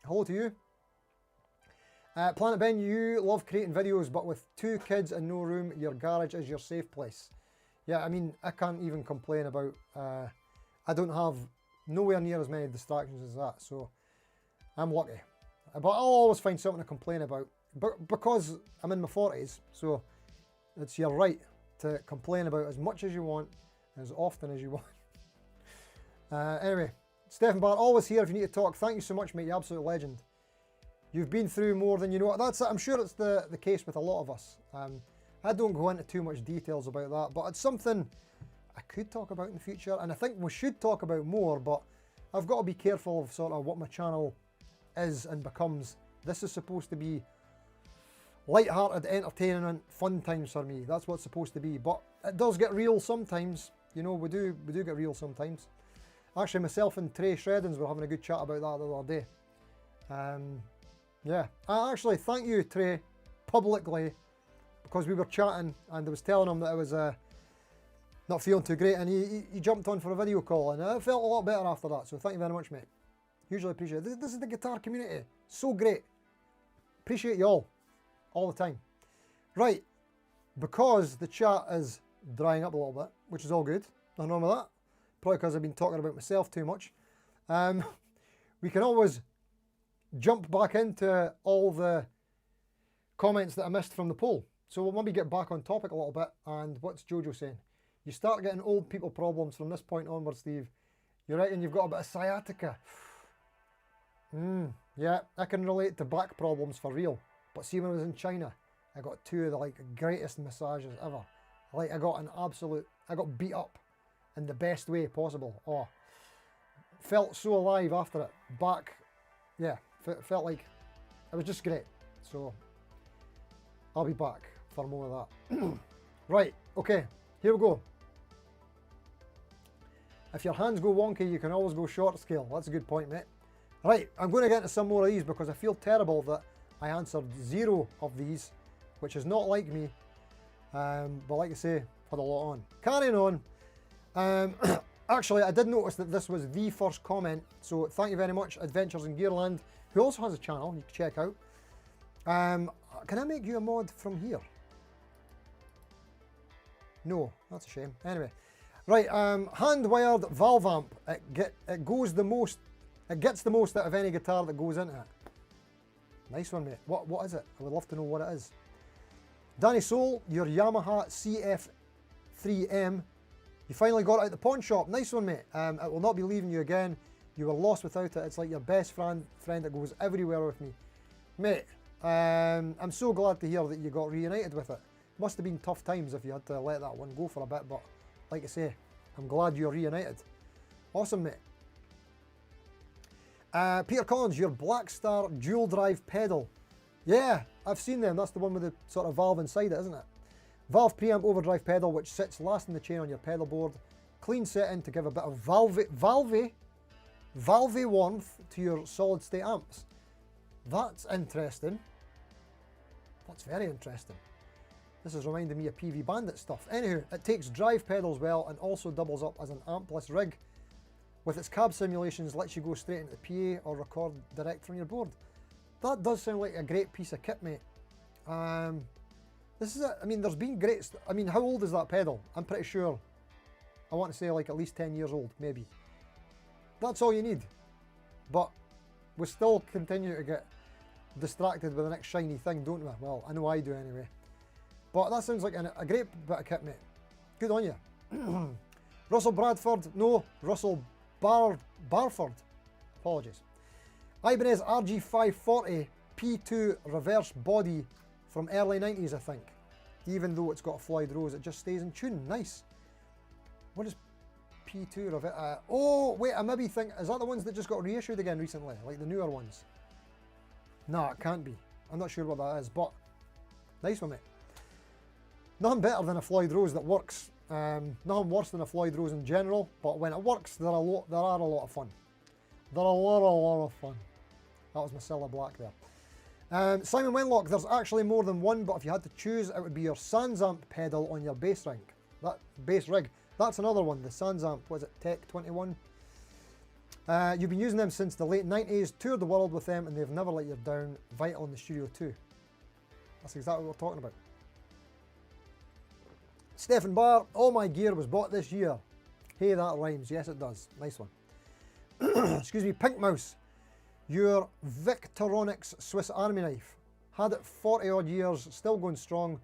Hello to you. Planet Ben, you love creating videos, but with 2 kids and no room, your garage is your safe place. Yeah, I mean, I can't even complain about, I don't have nowhere near as many distractions as that, so I'm lucky. But I'll always find something to complain about, but because I'm in my 40s, so it's your right to complain about as much as you want, as often as you want. Anyway, Stephen Bart, always here if you need to talk. Thank you so much, mate, you absolute legend. You've been through more than you know. That's it. I'm sure it's the case with a lot of us. I don't go into too much details about that, but it's something I could talk about in the future, and I think we should talk about more, but I've got to be careful of sort of what my channel is and becomes. This is supposed to be light-hearted, entertaining, fun times for me. That's what it's supposed to be, but it does get real sometimes. You know, we do get real sometimes. Actually, myself and Trey Shreddens were having a good chat about that the other day. Yeah, actually, thank you, Trey, publicly, because we were chatting and I was telling him that I was not feeling too great, and he jumped on for a video call, and I felt a lot better after that, so thank you very much, mate. Hugely appreciate it. This is the guitar community. So great. Appreciate you all the time. Right, because the chat is drying up a little bit, which is all good. Nothing wrong with that. Probably because I've been talking about myself too much. We can always jump back into all the comments that I missed from the poll. So we'll maybe get back on topic a little bit. And what's Jojo saying? You start getting old people problems from this point onwards, Steve. You reckon you've got a bit of sciatica? Yeah, I can relate to back problems for real. But see, when I was in China, I got 2 of the greatest massages ever. I got beat up in the best way possible. Oh, felt so alive after it. Back, yeah, felt like it was just great. So I'll be back for more of that. Right, okay, here we go. If your hands go wonky, you can always go short scale. That's a good point, mate. Right, I'm going to get into some more of these because I feel terrible that I answered 0 of these, which is not like me. But like I say, had a lot on. Carrying on. Actually, I did notice that this was the first comment, so thank you very much, Adventures in Gearland, who also has a channel you can check out. Can I make you a mod from here? No, that's a shame. Anyway, right, hand-wired valve amp. It gets the most out of any guitar that goes into it. Nice one, mate. What is it? I would love to know what it is. Danny Soul, your Yamaha CF3M. You finally got it at the pawn shop. Nice one, mate. It will not be leaving you again. You were lost without it. It's like your best friend that goes everywhere with me. Mate, I'm so glad to hear that you got reunited with it. Must have been tough times if you had to let that one go for a bit, but like I say, I'm glad you're reunited. Awesome, mate. Peter Collins, your Black Star dual drive pedal. Yeah, I've seen them. That's the one with the sort of valve inside it, isn't it? Valve preamp overdrive pedal, which sits last in the chain on your pedal board. Clean setting to give a bit of valve warmth to your solid state amps. That's interesting. That's very interesting. This is reminding me of PV Bandit stuff. Anywho, it takes drive pedals well and also doubles up as an ampless rig. With its cab simulations, lets you go straight into the PA or record direct from your board. That does sound like a great piece of kit, mate. This is it. I mean, there's been great. I mean, how old is that pedal? I'm pretty sure. I want to say like at least 10 years old, maybe. That's all you need. But we still continue to get distracted with the next shiny thing, don't we? Well, I know I do anyway. But that sounds like a great bit of kit, mate. Good on you. Russell Bradford, no, Russell Barford. Apologies. Ibanez RG540 P2 reverse body from early 90s, I think. Even though it's got a Floyd Rose, it just stays in tune. Nice. What is P2 reverse? Oh, wait, I maybe think, is that the ones that just got reissued again recently? Like the newer ones? No, it can't be. I'm not sure what that is, but nice one, mate. Nothing better than a Floyd Rose that works. Nothing worse than a Floyd Rose in general, but when it works, there are a lot of fun. They're a lot of fun. That was my Cilla Black there. Simon Wenlock, there's actually more than one, but if you had to choose, it would be your Sansamp pedal on your bass rig. That's another one, the Sansamp, was it Tech 21? You've been using them since the late 90s, toured the world with them, and they've never let you down. Vital in the studio too. That's exactly what we're talking about. Stephen Barr, all my gear was bought this year. Hey, that rhymes. Yes, it does. Nice one. Excuse me, Pink Mouse. Your Victorinox Swiss Army knife. Had it 40 odd years, still going strong,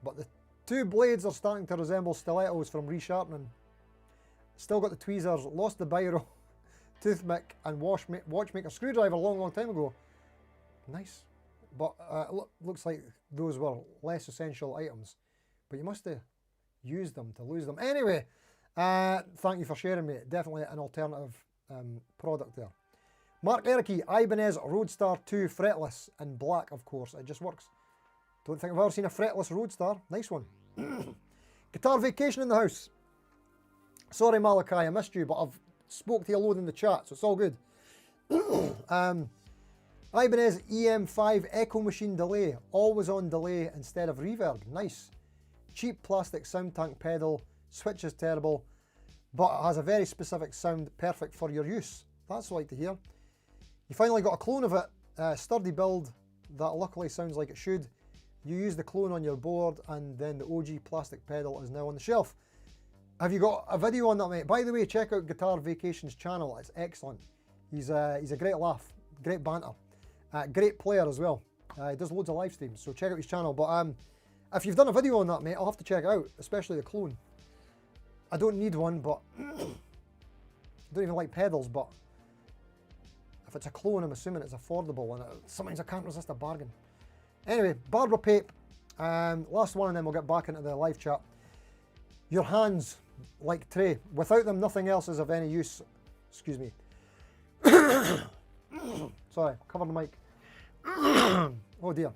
but the two blades are starting to resemble stilettos from resharpening. Still got the tweezers, lost the biro, toothpick and watchmaker screwdriver a long time ago. Nice. But looks like those were less essential items. But you must have used them to lose them. Anyway, thank you for sharing, mate. Definitely an alternative product there. Mark Ericke, Ibanez Roadstar 2 fretless in black, of course. It just works. Don't think I've ever seen a fretless Roadstar. Nice one. Guitar Vacation in the house. Sorry, Malachi, I missed you, but I've spoke to you a load in the chat, so it's all good. Ibanez EM5 Echo Machine delay. Always on delay instead of reverb. Nice. Cheap plastic sound tank pedal. Switch is terrible, but it has a very specific sound, perfect for your use. That's what I like to hear. You finally got a clone of it, sturdy build that luckily sounds like it should. You use the clone on your board and then the OG plastic pedal is now on the shelf. Have you got a video on that, mate? By the way, check out Guitar Vacation's channel, it's excellent. He's a great laugh, great banter, great player as well. He does loads of live streams, so check out his channel. But if you've done a video on that, mate, I'll have to check it out, especially the clone. I don't need one, but I don't even like pedals, but if it's a clone, I'm assuming it's affordable, and sometimes I can't resist a bargain. Anyway, Barbara Pape, last one, and then we'll get back into the live chat. Your hands, like Trey. Without them, nothing else is of any use. Excuse me. Sorry, cover the mic. Oh dear.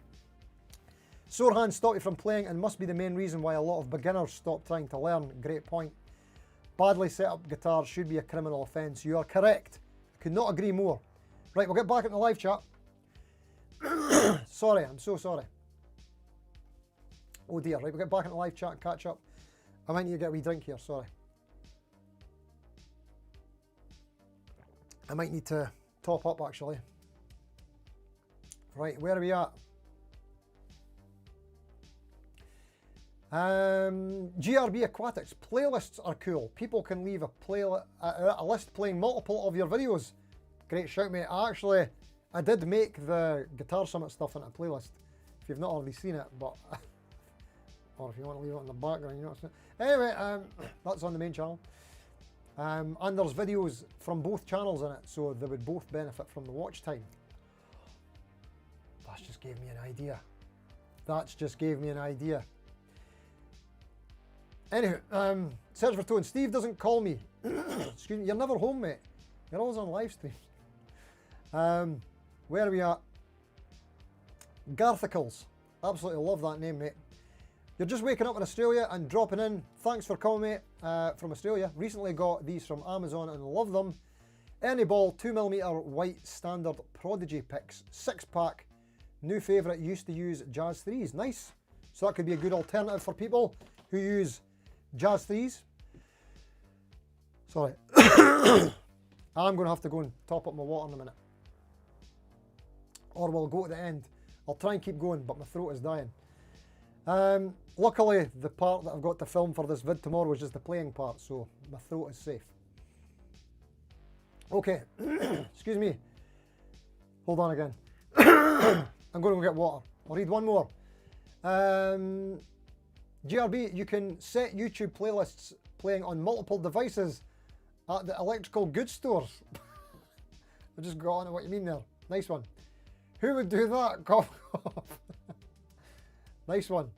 Sore hands stop you from playing and must be the main reason why a lot of beginners stop trying to learn. Great point. Badly set up guitars should be a criminal offence. You are correct. I could not agree more. Right, we'll get back into the live chat. Sorry, I'm so sorry. Oh dear, right, we'll get back into the live chat and catch up. I might need to get a wee drink here, sorry. I might need to top up actually. Right, where are we at? GRB Aquatics, playlists are cool. People can leave a list playing multiple of your videos. Great shout, mate. I did make the Guitar Summit stuff into a playlist. If you've not already seen it, but or if you want to leave it in the background, you know. Anyway, that's on the main channel. And there's videos from both channels in it, so they would both benefit from the watch time. That's just gave me an idea. That's just gave me an idea. Anyway, search for Tone. Steve doesn't call me. Excuse me, you're never home, mate. You're always on live streams. Where are we at? Garthicles. Absolutely love that name, mate. You're just waking up in Australia and dropping in. Thanks for coming, mate, from Australia. Recently got these from Amazon and love them. Ernie Ball 2mm white standard Prodigy picks. 6-pack. New favourite, used to use Jazz 3s. Nice. So that could be a good alternative for people who use Jazz 3s. Sorry. I'm going to have to go and top up my water in a minute. Or we'll go to the end. I'll try and keep going, but my throat is dying. Luckily, the part that I've got to film for this vid tomorrow is just the playing part, so my throat is safe. Okay, excuse me. Hold on again. I'm going to go get water. I'll read one more. GRB, you can set YouTube playlists playing on multiple devices at the electrical goods stores. I just got on to what you mean there. Nice one. Who would do that? Cough, cough. Nice one.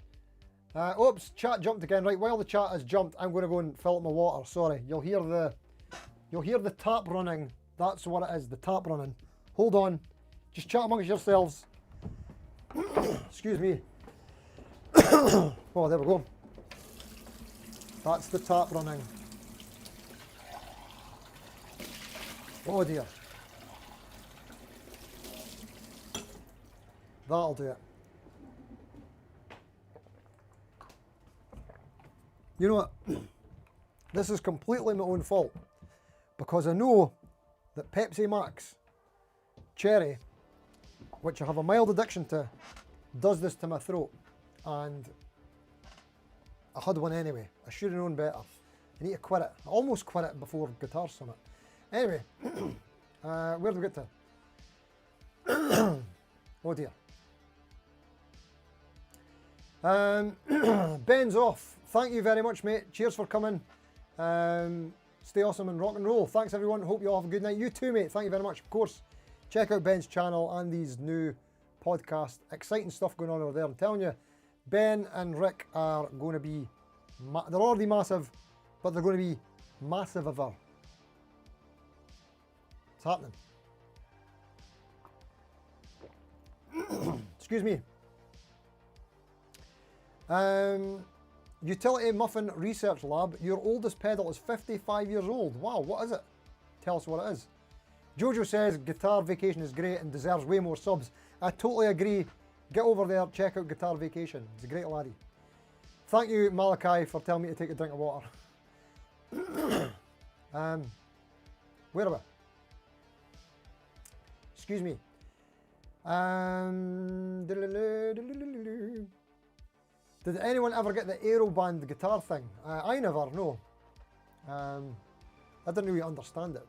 Oops, chat jumped again. Right, while the chat has jumped, I'm going to go and fill up my water. Sorry, you'll hear the tap running. That's what it is, the tap running. Hold on. Just chat amongst yourselves. Excuse me. Oh, there we go. That's the tap running. Oh dear. That'll do it. You know what? This is completely my own fault because I know that Pepsi Max Cherry, which I have a mild addiction to, does this to my throat, and I had one anyway. I should have known better. I need to quit it. I almost quit it before Guitar Summit. Anyway, where do we get to? Oh dear. Ben's off. Thank you very much, mate. Cheers for coming. Stay awesome and rock and roll. Thanks, everyone. Hope you all have a good night. You too, mate. Thank you very much. Of course, check out Ben's channel and these new podcasts. Exciting stuff going on over there. I'm telling you, Ben and Rick are going to be... they're already massive, but they're going to be massive ever. It's happening. Excuse me. Utility Muffin Research Lab. Your oldest pedal is 55 years old. Wow, what is it? Tell us what it is. Jojo says Guitar Vacation is great and deserves way more subs. I totally agree. Get over there, check out Guitar Vacation. It's a great laddie. Thank you, Malachi, for telling me to take a drink of water. Where are we? Excuse me. Did anyone ever get the Aeroband guitar thing? I never, no. I didn't really understand it.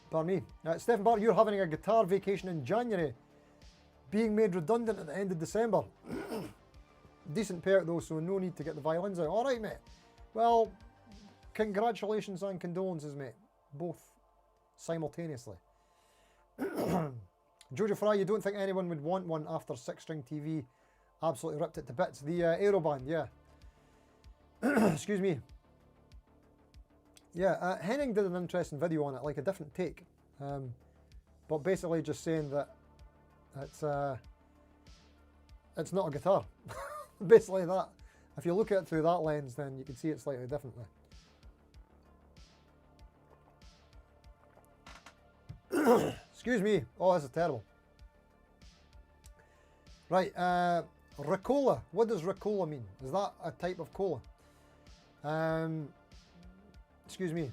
Pardon me. Stephen Barr, you're having a guitar vacation in January, being made redundant at the end of December. Decent pair though, so no need to get the violins out. Alright, mate. Well, congratulations and condolences, mate. Both simultaneously. Jojo Fry, you don't think anyone would want one after 6-string TV absolutely ripped it to bits? The Aeroband, yeah. Excuse me. Yeah, Henning did an interesting video on it, like a different take. But basically just saying that it's not a guitar. Basically that. If you look at it through that lens, then you can see it slightly differently. Excuse me. Oh, this is terrible. Right, Ricola. What does Ricola mean? Is that a type of cola? Excuse me.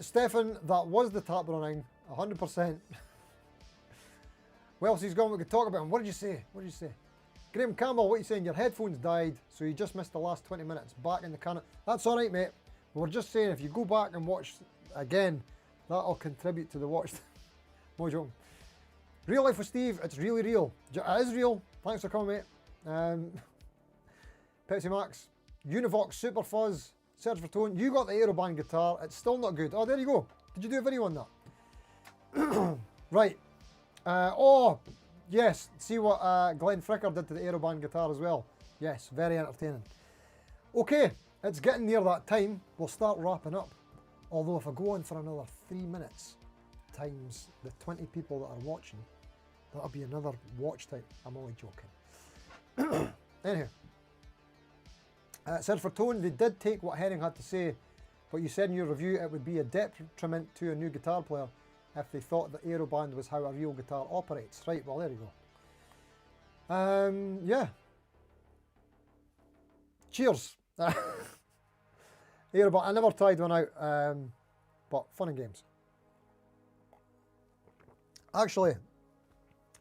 Stefan, that was the tap running, 100%. What else he's gone we could talk about him? What did you say? What did you say? Graham Campbell, what are you saying? Your headphones died, so you just missed the last 20 minutes. Back in the can. That's alright, mate. We're just saying if you go back and watch again, that'll contribute to the watch. More joking. Real life with Steve, it's really real. It is real. Thanks for coming, mate. Pepsi Max, Univox Super Fuzz, Search for Tone. You got the Aeroband guitar. It's still not good. Oh, there you go. Did you do a video on that? Right. Oh, yes. See what Glenn Fricker did to the Aeroband guitar as well. Yes, very entertaining. Okay, it's getting near that time. We'll start wrapping up. Although if I go on for another 3 minutes times the 20 people that are watching, that'll be another watch time. I'm only joking. Anyhow. Search for Tone, they did take what Henning had to say, but you said in your review it would be a detriment to a new guitar player if they thought that Aeroband was how a real guitar operates. Right, well there you go. Yeah. Cheers. Aeroband, I never tried one out, but fun and games. Actually,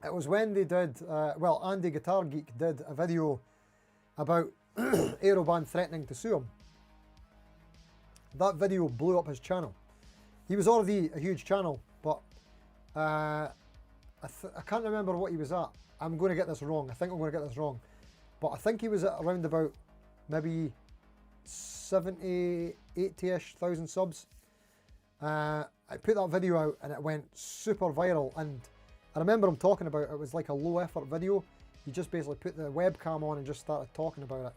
it was when they did, well, Andy Guitar Geek did a video about Aeroband threatening to sue him. That video blew up his channel. He was already a huge channel, but I can't remember what he was at. I'm going to get this wrong. I think I'm going to get this wrong. But I think he was at around about maybe 70, 80-ish thousand subs. I put that video out and it went super viral, and I remember him talking about it. It was like a low effort video. He just basically put the webcam on and just started talking about it.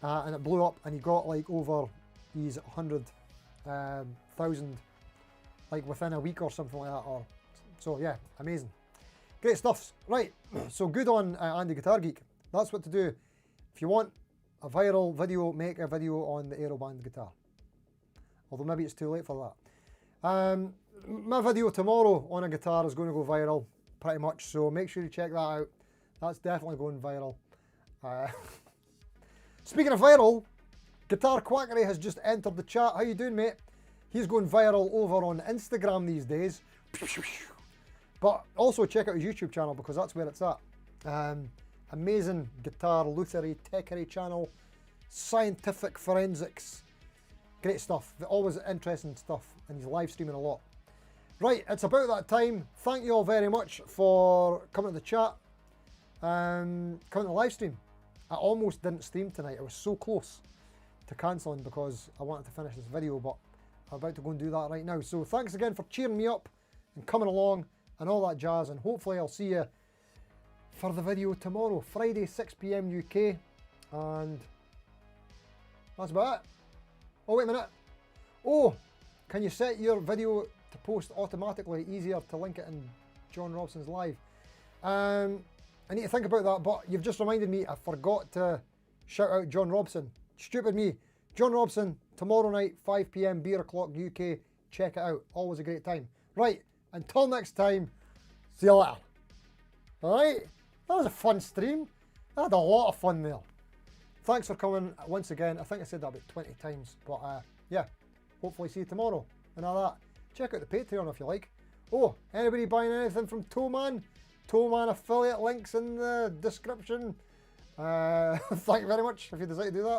And it blew up, and he got like over these 100,000 like within a week or something like that. Or so yeah, amazing. Great stuff. Right, so good on Andy Guitar Geek. That's what to do. If you want a viral video, make a video on the Aeroband guitar. Although maybe it's too late for that. My video tomorrow on a guitar is going to go viral, pretty much, so make sure you check that out. That's definitely going viral. Speaking of viral, Guitar Quackery has just entered the chat. How you doing, mate? He's going viral over on Instagram these days. But also check out his YouTube channel, because that's where it's at. Amazing guitar, luthery, techery channel. Scientific forensics. Great stuff. Always interesting stuff. And he's live streaming a lot. Right, it's about that time. Thank you all very much for coming to the chat. Coming to the live stream. I almost didn't stream tonight. I was so close to cancelling because I wanted to finish this video, but I'm about to go and do that right now. So thanks again for cheering me up and coming along and all that jazz, and hopefully I'll see you for the video tomorrow, Friday 6 PM UK, and that's about it. Oh, wait a minute. Oh, can you set your video to post automatically, easier to link it in John Robson's live? I need to think about that, but you've just reminded me, I forgot to shout out John Robson. Stupid me. John Robson, tomorrow night, 5 PM, Beer O'Clock UK. Check it out. Always a great time. Right, until next time, see you later. Alright, that was a fun stream. I had a lot of fun there. Thanks for coming once again. I think I said that about 20 times, but yeah, hopefully see you tomorrow and all that. Check out the Patreon if you like. Oh, anybody buying anything from Thomann? Thomann affiliate links in the description. Thank you very much if you decide to do that.